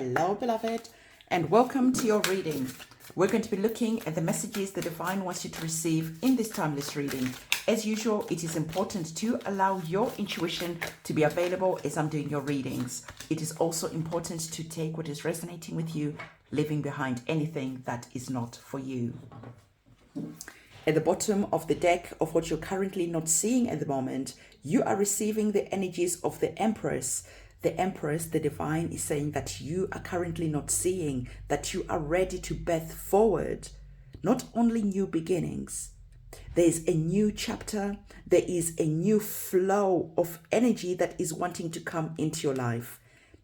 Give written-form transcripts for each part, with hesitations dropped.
Hello, beloved, and welcome to your reading. We're going to be looking at the messages the divine wants you to receive in this timeless reading. As usual, it is important to allow your intuition to be available as I'm doing your readings. It is also important to take what is resonating with you, leaving behind anything that is not for you. At the bottom of the deck of what you're currently not seeing at the moment, you are receiving the energies of the Empress. The Empress, the divine, is saying that you are currently not seeing, that you are ready to birth forward. Not only new beginnings, there is a new chapter, there is a new flow of energy that is wanting to come into your life.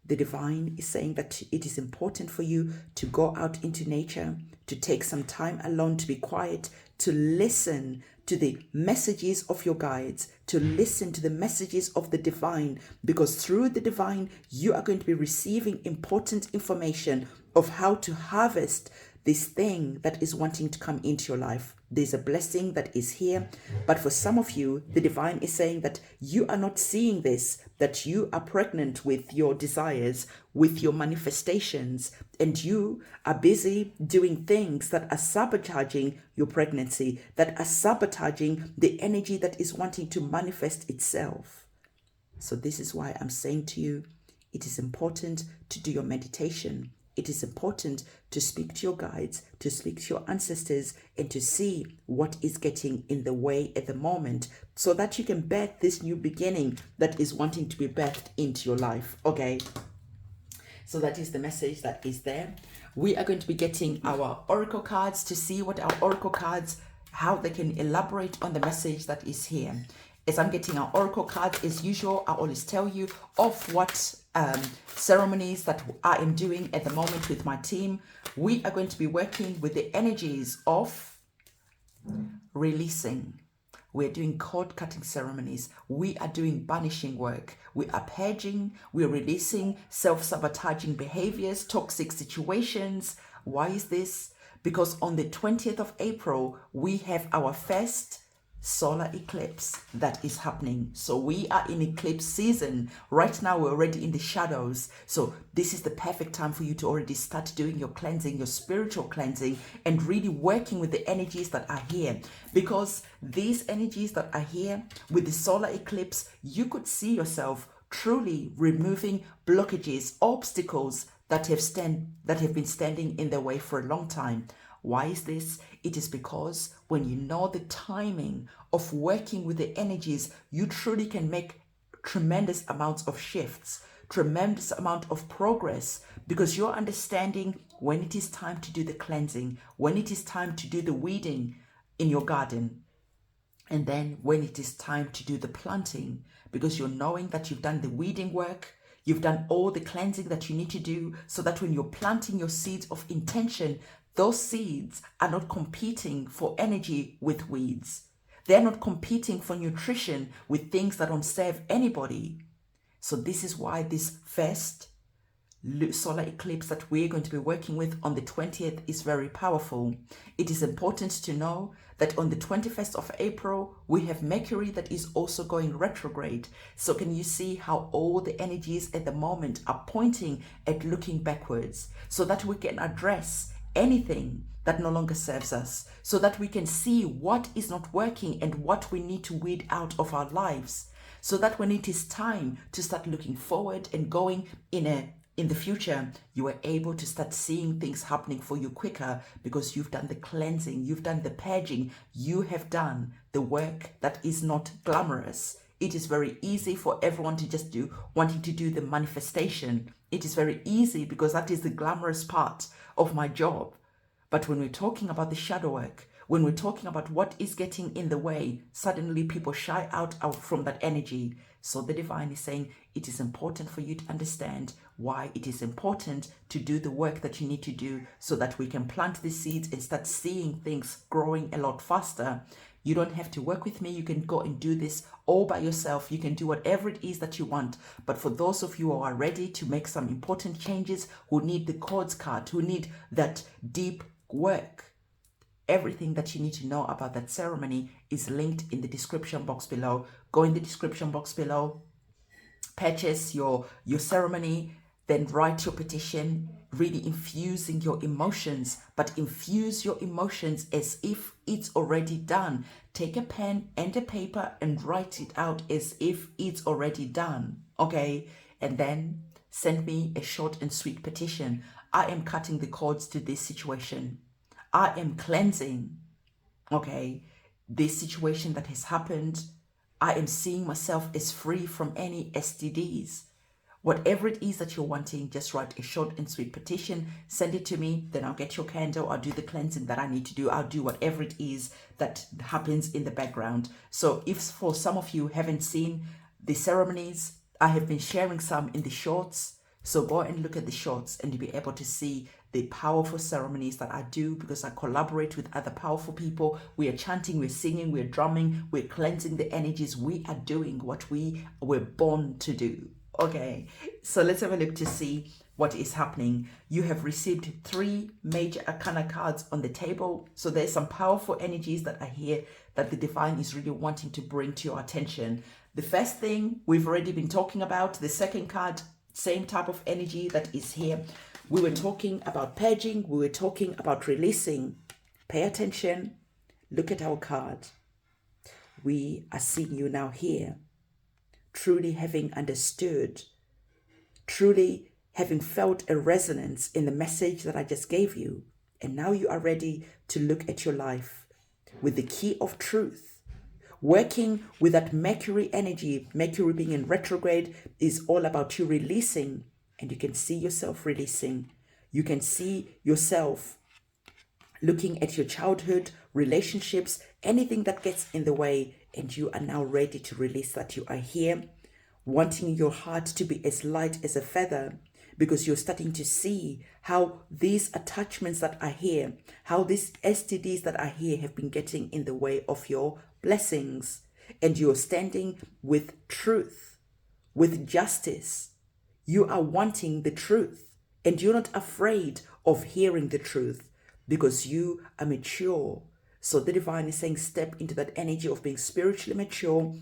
The divine is saying that it is important for you to go out into nature, to take some time alone, to be quiet, to listen to the messages of your guides, to listen to the messages of the divine, because through the divine, you are going to be receiving important information of how to harvest this thing that is wanting to come into your life. There's a blessing that is here, but for some of you, the divine is saying that you are not seeing this, that you are pregnant with your desires, with your manifestations, and you are busy doing things that are sabotaging your pregnancy, that are sabotaging the energy that is wanting to manifest itself. So this is why I'm saying to you, it is important to do your meditation. It is important to speak to your guides, to speak to your ancestors, and to see what is getting in the way at the moment so that you can birth this new beginning that is wanting to be birthed into your life. Okay, so that is the message that is there. We are going to be getting our oracle cards to see what our oracle cards, how they can elaborate on the message that is here. As I'm getting our oracle cards, as usual, I always tell you of what ceremonies that I am doing at the moment with my team. We are going to be working with the energies of releasing. We're doing cord cutting ceremonies. We are doing banishing work. We are purging. We're releasing self-sabotaging behaviors, toxic situations. Why is this? Because on the 20th of April, we have our first solar eclipse that is happening. So we are in eclipse season. Right now, we're already in the shadows. So this is the perfect time for you to already start doing your cleansing, your spiritual cleansing, and really working with the energies that are here. Because these energies that are here with the solar eclipse, you could see yourself truly removing blockages, obstacles that have been standing in the way for a long time. Why is this? It is because when you know the timing of working with the energies, you truly can make tremendous amounts of shifts, tremendous amount of progress, because you're understanding when it is time to do the cleansing, when it is time to do the weeding in your garden, and then when it is time to do the planting, because you're knowing that you've done the weeding work, you've done all the cleansing that you need to do, so that when you're planting your seeds of intention, those seeds are not competing for energy with weeds. They're not competing for nutrition with things that don't serve anybody. So this is why this first solar eclipse that we're going to be working with on the 20th is very powerful. It is important to know that on the 21st of April, we have Mercury that is also going retrograde. So can you see how all the energies at the moment are pointing at looking backwards, so that we can address anything that no longer serves us, so that we can see what is not working and what we need to weed out of our lives, so that when it is time to start looking forward and going in the future, you are able to start seeing things happening for you quicker, because you've done the cleansing, you've done the purging, you have done the work that is not glamorous. It is very easy for everyone to just wanting to do the manifestation. It is very easy because that is the glamorous part of my job. But when we're talking about the shadow work, when we're talking about what is getting in the way, suddenly people shy out from that energy. So the divine is saying it is important for you to understand why it is important to do the work that you need to do, so that we can plant the seeds and start seeing things growing a lot faster. You don't have to work with me. You can go and do this all by yourself. You can do whatever it is that you want. But for those of you who are ready to make some important changes, who need the cords cut, who need that deep work, everything that you need to know about that ceremony is linked in the description box below. Go in the description box below, purchase your ceremony, Then write your petition, really infusing your emotions, but infuse your emotions as if it's already done. Take a pen and a paper and write it out as if it's already done, okay? And then send me a short and sweet petition. I am cutting the cords to this situation. I am cleansing, okay, this situation that has happened. I am seeing myself as free from any STDs. Whatever it is that you're wanting, just write a short and sweet petition, send it to me, then I'll get your candle, I'll do the cleansing that I need to do, I'll do whatever it is that happens in the background. So if for some of you haven't seen the ceremonies, I have been sharing some in the shorts, so go and look at the shorts and you'll be able to see the powerful ceremonies that I do, because I collaborate with other powerful people. We are chanting, we're singing, we're drumming, we're cleansing the energies. We are doing what we were born to do. Okay, so let's have a look to see what is happening. You have received 3 major arcana cards on the table. So there's some powerful energies that are here that the divine is really wanting to bring to your attention. The first thing we've already been talking about. The second card, same type of energy that is here. We were talking about purging. We were talking about releasing. Pay attention. Look at our card. We are seeing you now here, truly having understood, truly having felt a resonance in the message that I just gave you. And now you are ready to look at your life with the key of truth. Working with that Mercury energy, Mercury being in retrograde, is all about you releasing. And you can see yourself releasing. You can see yourself looking at your childhood, relationships, anything that gets in the way, and you are now ready to release that. You are here wanting your heart to be as light as a feather, because you're starting to see how these attachments that are here, how these STDs that are here have been getting in the way of your blessings. And you're standing with truth, with justice. You are wanting the truth, and you're not afraid of hearing the truth, because you are mature. So the divine is saying, step into that energy of being spiritually mature,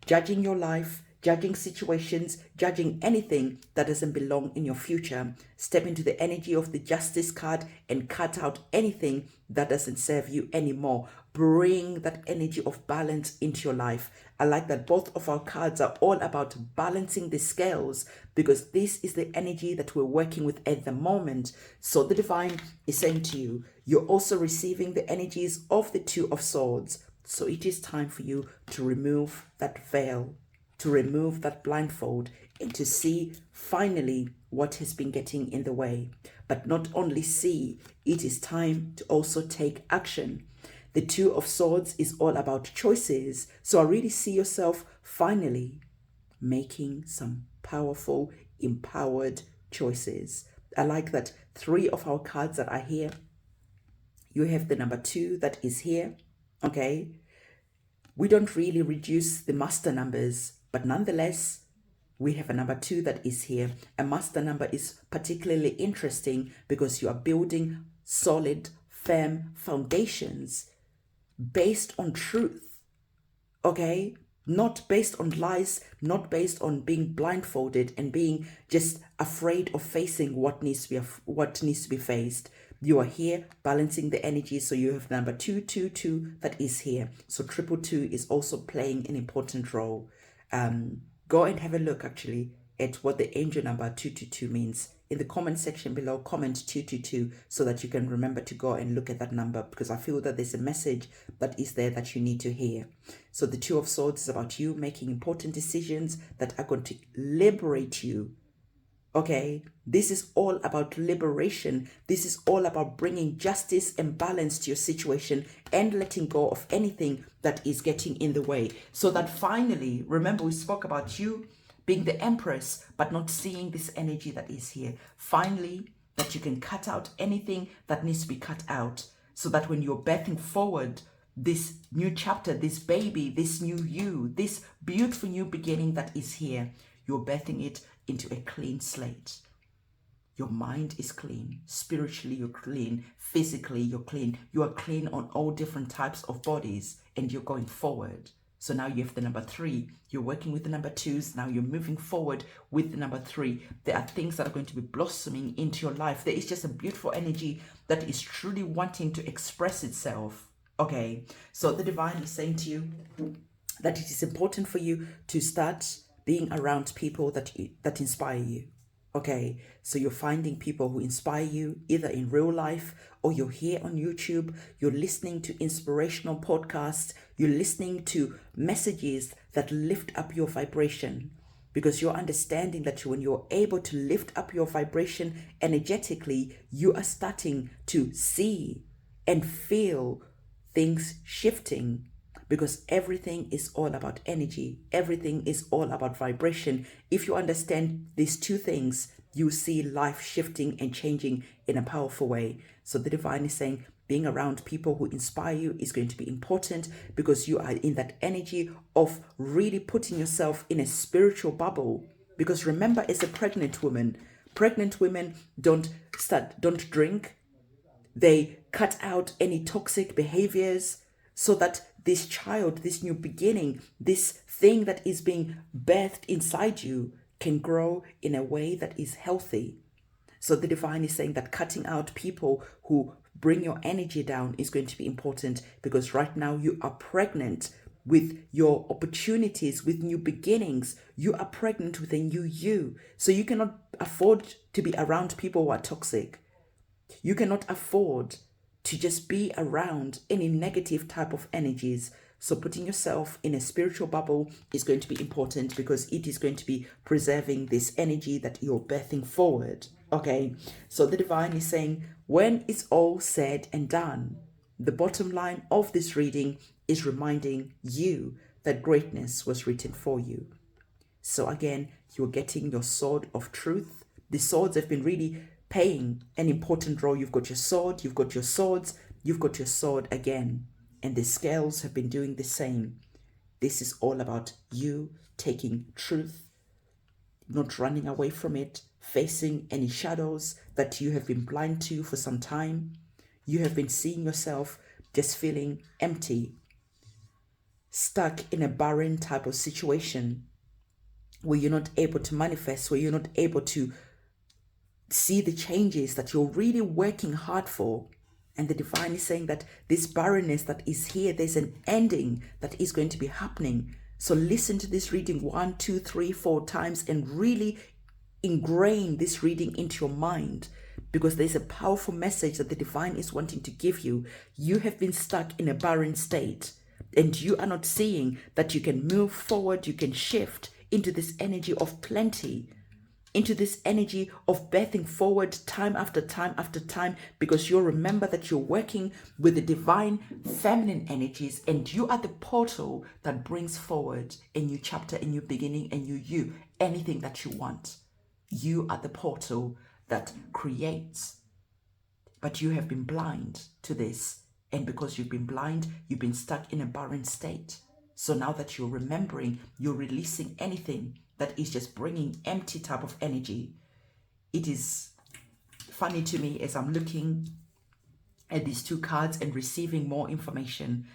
judging your life, judging situations, judging anything that doesn't belong in your future. Step into the energy of the justice card and cut out anything that doesn't serve you anymore. Bring that energy of balance into your life. I like that both of our cards are all about balancing the scales, because this is the energy that we're working with at the moment. So the divine is saying to you, you're also receiving the energies of the 2 of Swords. So it is time for you to remove that veil, to remove that blindfold, and to see finally what has been getting in the way. But not only see, it is time to also take action. The 2 of Swords is all about choices. So I really see yourself finally making some powerful, empowered choices. I like that 3 of our cards that are here. You have the number 2 that is here, okay? We don't really reduce the master numbers, but nonetheless, we have a number 2 that is here. A master number is particularly interesting because you are building solid, firm foundations based on truth, okay? Not based on lies, not based on being blindfolded and being just afraid of facing what needs to be faced. You are here balancing the energy. So you have number 222 that is here. So 222 is also playing an important role. Go and have a look actually at what the angel number 222 means. In the comment section below, comment 222 so that you can remember to go and look at that number, because I feel that there's a message that is there that you need to hear. So the 2 of Swords is about you making important decisions that are going to liberate you. Okay, this is all about liberation. This is all about bringing justice and balance to your situation and letting go of anything that is getting in the way. So that finally, remember we spoke about you being the Empress, but not seeing this energy that is here. Finally, that you can cut out anything that needs to be cut out, so that when you're birthing forward this new chapter, this baby, this new you, this beautiful new beginning that is here, you're birthing it into a clean slate. Your mind is clean, spiritually you're clean, physically you're clean, you are clean on all different types of bodies, and you're going forward. So now you have the number 3. You're working with the number 2s. Now you're moving forward with the number 3. There are things that are going to be blossoming into your life. There is just a beautiful energy that is truly wanting to express itself. Okay, so the divine is saying to you that it is important for you to start being around people that inspire you. Okay, so you're finding people who inspire you either in real life, or you're here on YouTube, you're listening to inspirational podcasts, you're listening to messages that lift up your vibration, because you're understanding that when you're able to lift up your vibration energetically, you are starting to see and feel things shifting, because everything is all about energy. Everything is all about vibration. If you understand these two things, you see life shifting and changing in a powerful way. So the divine is saying being around people who inspire you is going to be important, because you are in that energy of really putting yourself in a spiritual bubble. Because remember, as a pregnant women don't drink. They cut out any toxic behaviors so that this child, this new beginning, this thing that is being birthed inside you can grow in a way that is healthy. So the divine is saying that cutting out people who bring your energy down is going to be important, because right now you are pregnant with your opportunities, with new beginnings. You are pregnant with a new you. So you cannot afford to be around people who are toxic. You cannot afford to just be around any negative type of energies. So putting yourself in a spiritual bubble is going to be important, because it is going to be preserving this energy that you're birthing forward. Okay, so the divine is saying, when it's all said and done, the bottom line of this reading is reminding you that greatness was written for you. So again, you're getting your sword of truth. The swords have been really playing an important role. You've got your sword, you've got your swords, you've got your sword again. And the scales have been doing the same. This is all about you taking truth, not running away from it, facing any shadows that you have been blind to for some time. You have been seeing yourself just feeling empty, stuck in a barren type of situation where you're not able to manifest, where you're not able to see the changes that you're really working hard for. And the divine is saying that this barrenness that is here, there's an ending that is going to be happening. So listen to this reading 1, 2, 3, 4 times and really ingrain this reading into your mind, because there's a powerful message that the divine is wanting to give you. You have been stuck in a barren state and you are not seeing that you can move forward, you can shift into this energy of plenty, into this energy of birthing forward time after time after time, because you'll remember that you're working with the divine feminine energies, and you are the portal that brings forward a new chapter, a new beginning, a new you, anything that you want. You are the portal that creates. But you have been blind to this, and because you've been blind, you've been stuck in a barren state. So now that you're remembering, you're releasing anything that is just bringing empty type of energy. It is funny to me as I'm looking at these two cards and receiving more information.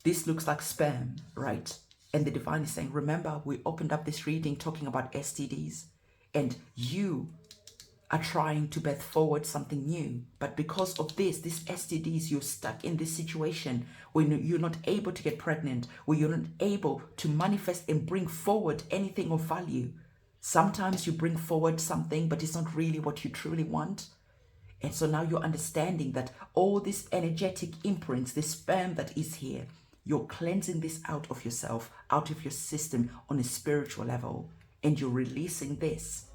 This looks like sperm, right? And the divine is saying, remember, we opened up this reading talking about STDs, and you are trying to birth forward something new. But because of these STDs, you're stuck in this situation where you're not able to get pregnant, where you're not able to manifest and bring forward anything of value. Sometimes you bring forward something, but it's not really what you truly want. And so now you're understanding that all these energetic imprints, this sperm that is here, you're cleansing this out of yourself, out of your system on a spiritual level. And you're releasing this,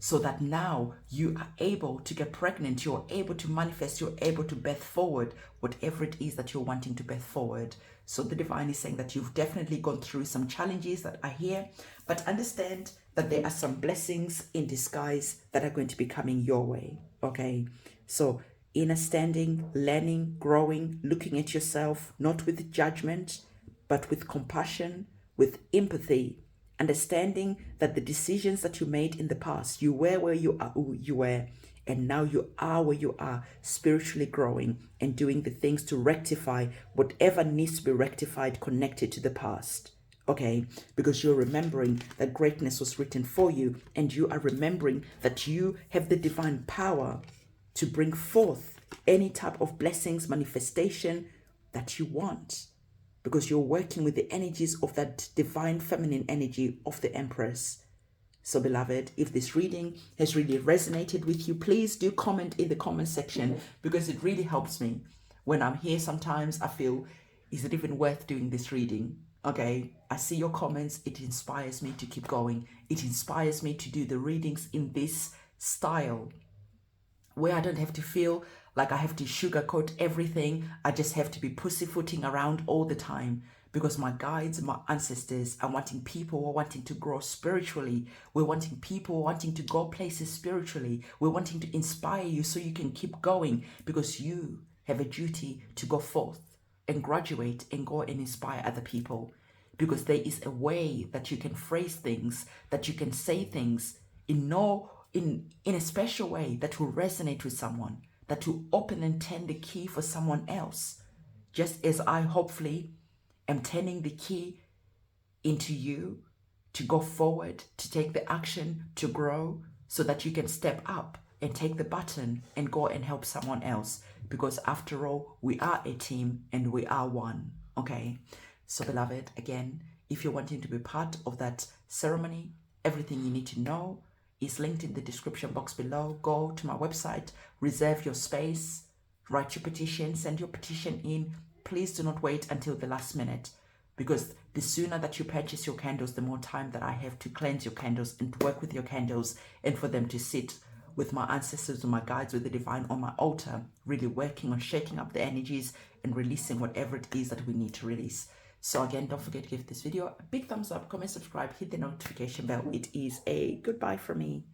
so that now you are able to get pregnant, you're able to manifest, you're able to birth forward whatever it is that you're wanting to birth forward. So the divine is saying that you've definitely gone through some challenges that are here, but understand that there are some blessings in disguise that are going to be coming your way. Okay, so inner standing, learning, growing, looking at yourself, not with judgment, but with compassion, with empathy, understanding that the decisions that you made in the past, you were where you were, and now you are where you are, spiritually growing and doing the things to rectify whatever needs to be rectified connected to the past. okay? Because you're remembering that greatness was written for you, and you are remembering that you have the divine power to bring forth any type of blessings, manifestation that you want, because you're working with the energies of that divine feminine energy of the Empress. So beloved, if this reading has really resonated with you, please do comment in the comment section, because it really helps me. When I'm here, sometimes I feel, is it even worth doing this reading? Okay, I see your comments. It inspires me to keep going. It inspires me to do the readings in this style, where I don't have to feel like I have to sugarcoat everything. I just have to be pussyfooting around all the time, because my guides, my ancestors are wanting people who are wanting to grow spiritually. We're wanting people who are wanting to go places spiritually. We're wanting to inspire you so you can keep going, because you have a duty to go forth and graduate and go and inspire other people, because there is a way that you can phrase things, that you can say things in a special way that will resonate with someone, that will open and turn the key for someone else, just as I hopefully am turning the key into you to go forward, to take the action, to grow, so that you can step up and take the baton and go and help someone else. Because after all, we are a team and we are one. Okay, so beloved, again, if you're wanting to be part of that ceremony, everything you need to know is linked in the description box below. Go to my website, reserve your space, write your petition, send your petition in. Please do not wait until the last minute, because the sooner that you purchase your candles, the more time that I have to cleanse your candles and to work with your candles, and for them to sit with my ancestors and my guides, with the divine on my altar, really working on shaking up the energies and releasing whatever it is that we need to release. So again, don't forget to give this video a big thumbs up, comment, subscribe, hit the notification bell. It is a goodbye from me.